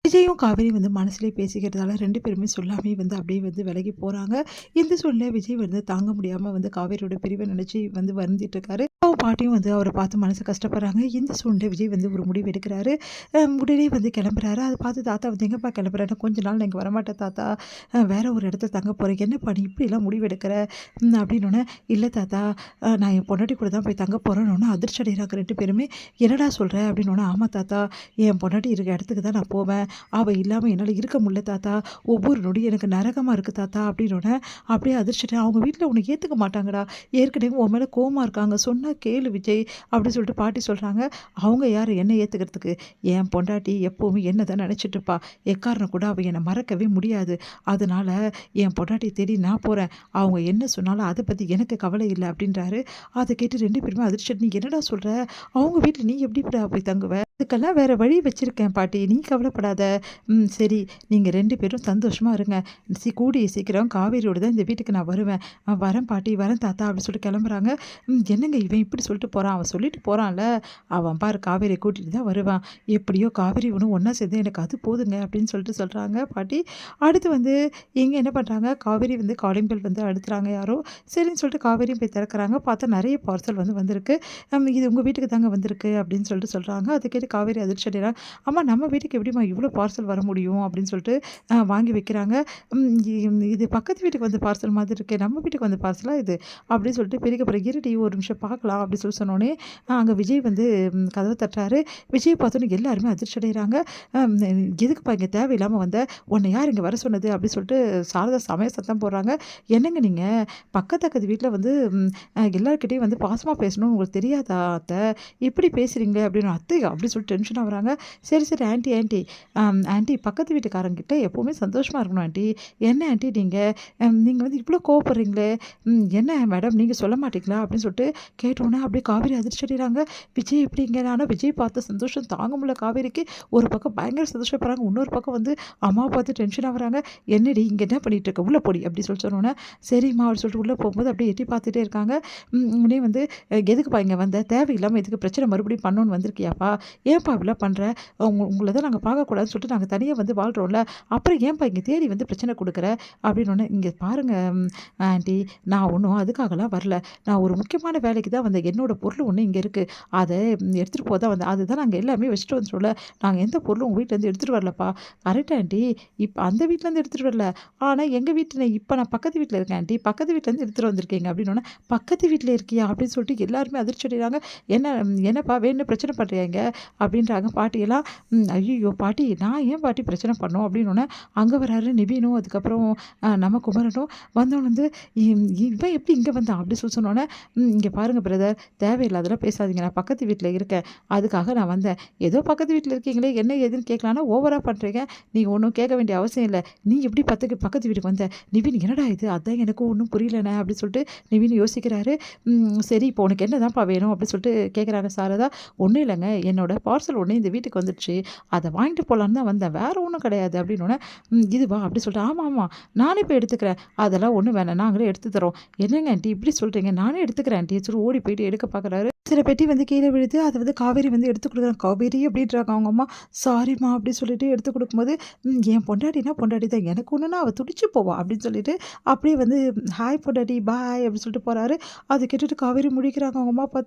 விஜயும் காவேரி மனசுலயே பேசிக்கிறதால 2 பேருமே சொல்லாமயே அப்படியே விலகி போறாங்க. இந்த சூழ்நிலையில விஜய் தாங்க முடியாம காவேரியோட பிரிவ நினைச்சு வருந்திட்டு இருக்காரு. அப்பாவும் பாட்டியும் அவர பார்த்து மனசு கஷ்டப்படுறாங்க. இந்த சூழ்நிலையில விஜய் ஒரு முடிவு எடுக்கிறாரு. உடனே கிளம்புறாரு. அத பார்த்து தாத்தா எங்கப்பா கிளம்புறேன்னு, "கொஞ்ச நாள் நான் இங்க வரமாட்டேன் தாத்தா. வேற ஒரு இடத்துல தங்க போறேன்." "என்னப்பா நீ இப்படிலாம் முடிவு எடுக்கிற?" அப்படின்னோனே, "இல்ல தாத்தா, நான் என் பொண்டாட்டி கூட தான் போய் தங்க போறேன்னோனே" அதிர்ச்சி அடைகிறாங்க 2 பேருமே. "என்னடா சொல்ற?" அப்படின்னோனே, "ஆமா தாத்தா, என் பொண்டாட்டி இருக்க இடத்துக்கு தான் நான் போவேன். அவ இல்லாம என்னால இருக்க முடியல தாத்தா. ஒவ்வொரு நொடியும் எனக்கு நரகமா இருக்கு தாத்தா." அப்படின்னோனே அப்படியே அதிர்ச்சிட்டேன். "அவங்க வீட்ல உன்ன ஏத்துக்க மாட்டாங்கடா. ஏற்கனவே உன் மேல கோவமா இருக்காங்க. சொன்னா கேளு விஜய்." அப்படி சொல்லிட்டு பாட்டி சொல்றாங்க. "அவங்க யாரு என்ன ஏத்துக்கிறதுக்கு? என் பொண்டாட்டி எப்பவுமே என்ன தான் நெனச்சிட்டு இருப்பா. எக்காரணம் கூட அவ என்ன மறக்கவே முடியாது. அதனால என் பொண்டாட்டிய தேடி நான் போறேன். அவங்க என்ன சொன்னாலும் அத பத்தி எனக்கு கவலை இல்ல." அப்படின்றாரு. அத கேட்டு 2 பேருமே அதிர்ச்சி, "நீ என்னடா சொல்ற? அவங்க வீட்ல நீ எப்படிடா போய் தங்குவ? அதுக்கெல்லாம் வேற வழி வச்சிருக்கேன் பாட்டி. நீ கவலைப்படாத. சரி, நீங்க 2 பேரும் சந்தோஷமா இருங்க. கூடிய சீக்கிரம் காவேரியோட தான் இந்த வீட்டுக்கு நான் வருவேன். வரேன் பாட்டி, வரேன் தாத்தா." அப்படி சொல்லிட்டு கிளம்புறாங்க. என்னங்க இவன் இப்படி சொல்லிட்டு போறான்? அவன் சொல்லிட்டு போறான்ல. அவன் பாரு காவேரியை கூட்டிட்டு தான் வருவான். எப்படியோ காவேரி இவனும் ஒண்ணா சேர்ந்து எனக்கு அது போதுங்க அப்படின்னு சொல்லிட்டு சொல்றாங்க பாட்டி. அடுத்து இங்க என்ன பண்றாங்க, காவேரி காலிங் பெல் அழுத்துறாங்க யாரோ. சரின்னு சொல்லிட்டு காவேரியும் போய் திறக்குறாங்க. பார்த்தா நெறைய பார்சல் வந்திருக்கு. "இது உங்க வீட்டுக்கு தாங்க வந்திருக்கு." அப்படின்னு சொல்லிட்டு சொல்றாங்க. அத கேட்டு காவேரி அதிர்ச்சி அடைறாங்க. "அம்மா, நம்ம வீட்டுக்கு எப்படிம்மா இவ்ளோ பார்சல் வர முடியும்?" அப்படின்னு சொல்லிட்டு வாங்கி வைக்கிறாங்க. ம் "இது பக்கத்து வீட்டுக்கு வந்த பார்சல் மாதிரி இருக்கே. நம்ம வீட்டுக்கு வந்த பார்சலா இது?" அப்படின்னு சொல்லிட்டு பெருக்க போறேன். "இருடி ஒரு நிமிஷம் பார்க்கலாம்." அப்படின்னு சொன்னோனே, அங்க விஜய் கதவ தட்டுறாரு. விஜய் பார்த்தோனே எல்லாருமே அதிர்ச்சி அடைறாங்க. "எதுக்குப்பா இங்க தேவையில்லாம வந்த? உன்ன யார் இங்க வர சொன்னது?" அப்படின்னு சொல்லிட்டு சாரதா செமையா சத்தம் போடுறாங்க. "என்னங்க நீங்க பக்கத்து வீட்ல ம் எல்லார்கிட்டயும் பாசமா பேசணும்னு உங்களுக்கு தெரியாதா அத்த? இப்படி பேசுறீங்களே?" அப்படின்னு. "அத்தையா?" அப்படி சொல்லிட்டு டென்ஷன் ஆகுறாங்க. "சரி, சரி ஆன்ட்டி, ஆன்ட்டி, ஆன்ட்டி பக்கத்து வீட்டுக்காரங்கிட்ட எப்பவுமே சந்தோஷமா இருக்கணும் ஆன்ட்டி. என்ன ஆன்ட்டி நீங்க நீங்க இவ்ளோ கோவப்படுறீங்களே? என்ன மேடம் நீங்க சொல்ல மாட்டீங்களா?" அப்படின்னு சொல்லிட்டு கேட்டோனே அப்படியே காவேரி அதிர்ச்சி அடைறாங்க. விஜய் எப்படிங்க? ஆனா விஜய் பார்த்த சந்தோஷம் தாங்க முடியல காவேரிக்கு. ஒரு பக்கம் பயங்கர சந்தோஷப்படுறாங்க. இன்னொரு பக்கம் அம்மாவ பார்த்து டென்ஷன் ஆகுறாங்க. "என்னடி இங்க என்ன பண்ணிட்டு இருக்க? உள்ள போடி." அப்படி சொன்னோனே, "சரிம்மா." அப்படின்னு சொல்லிட்டு உள்ள போகும்போது அப்படியே எட்டி பார்த்துட்டே இருக்காங்க. உடனே "எதுக்குப்பா இங்க வந்த? தேவையில்லாம எதுக்கு பிரச்சனை மறுபடியும் பண்ணணும்னு வந்திருக்கியாப்பா? ஏன்பா இப்படிலாம் பண்ற? உங்கள தான் நாங்க பார்க்கக்கூடாதுன்னு சொல்லிட்டு நாங்க தனியா வாழ்றோம்ல. அப்புறம் ஏன்பா இங்க தேடி பிரச்சனை குடுக்குற?" அப்படின்னோனே, "இங்க பாருங்க ஆன்ட்டி, நான் ஒண்ணும் அதுக்காகலாம் வரல. நான் ஒரு முக்கியமான வேலைக்கு தான் வந்தேன். என்னோட பொருள் ஒண்ணு இங்க இருக்கு. அத எடுத்துட்டு போக தான் வந்தேன். அதுதான் நாங்க எல்லாமே வச்சுட்டு வந்துட்டோம்ல. நாங்க எந்த பொருளும் உங்க வீட்லருந்து எடுத்துட்டு வரலப்பா." "Correct aunty. இப்ப அந்த வீட்லருந்து எடுத்துட்டு வரல. ஆனா எங்க வீட்ல இப்ப நான் பக்கத்து வீட்ல இருக்கேன் ஆன்ட்டி. பக்கத்து வீட்லருந்து எடுத்துட்டு வந்திருக்கீங்க." அப்படின்னோனே, "பக்கத்து வீட்ல இருக்கியா?" அப்படின்னு சொல்லிட்டு எல்லாருமே அதிர்ச்சி அடைறாங்க. என்னப்பா வேணும்னே பிரச்சனை பண்றியா இங்க?" அப்படின்றாங்க பாட்டியெல்லாம். "ஐய்யய்யோ! பாட்டி, நான் ஏன் பாட்டி பிரச்சனை பண்ணணும்?" அப்படின்னோனே, அங்க வராரு நிவினும், அதுக்கப்புறம் நம்ம குமரனும். வந்தோனே "இவன் எப்படி இங்க வந்தான்?" அப்படி சொன்னோனே, இங்க பாருங்க பிரதர், தேவையில்லாதெல்லாம் பேசாதீங்க. நான் பக்கத்து வீட்ல இருக்கேன். அதுக்காக நான் வந்தேன். ஏதோ பக்கத்து வீட்ல இருக்கீங்களே, என்ன ஏதுன்னு கேட்கலான்னா ஓவரா பண்றீங்க. நீங்க ஒண்ணும் கேட்க வேண்டிய அவசியம் இல்ல. நீ எப்படி பக்கத்து வீட்டுக்கு வந்த?" "நிவின், என்னடா இது? அதான் எனக்கும் ஒண்ணும் புரியலண்ணே." அப்படின்னு சொல்லிட்டு நிவின் யோசிக்கிறாரு. "சரி, இப்போ உனக்கு என்னதான்ப்பா வேணும்?" அப்படின்னு சொல்லிட்டு கேட்குறாங்க சாரதா. "ஒண்ணும் இல்லங்க. என்னோட பார்சல் ஒண்ணு இந்த வீட்டுக்கு வந்துடுச்சு. அத வாங்கிட்டு போலான்னு தான் வந்தேன். வேற ஒண்ணும் கிடையாது." அப்படின்னோனே, இதுவா?" அப்படி சொல்லிட்டு, "ஆமா, ஆமா. நானே போய் எடுத்துக்கிறேன். அதெல்லாம் ஒண்ணும் வேணாம். நாங்களே எடுத்து தர்றோம்." "என்னங்க ஆன்ட்டி இப்படி சொல்றீங்க? நானே எடுத்துக்கிறேன் ஆன்ட்டி." சொல்லி ஓடி போயிட்டு எடுக்க பார்க்குறாரு. சில பெட்டி கீழ விழுது. அத காவேரி எடுத்து குடுக்குறாங்க. "காவேரி" அப்படின்றாங்க அவங்க அம்மா. "சாரிம்மா." அப்படி சொல்லிட்டு எடுத்து குடுக்கும்போது, என் பொண்டாட்டினா பொண்டாட்டி தான். எனக்கு ஒண்ணுனா அவ துடிச்சு போவா." அப்படின்னு சொல்லிட்டு அப்படியே "ஹாய் பொண்டாட்டி, பாய்." அப்படின்னு சொல்லிட்டு போறாரு. அத கேட்டுட்டு காவேரி முழிக்கிறாங்க அவங்க அம்மா பார்த்து.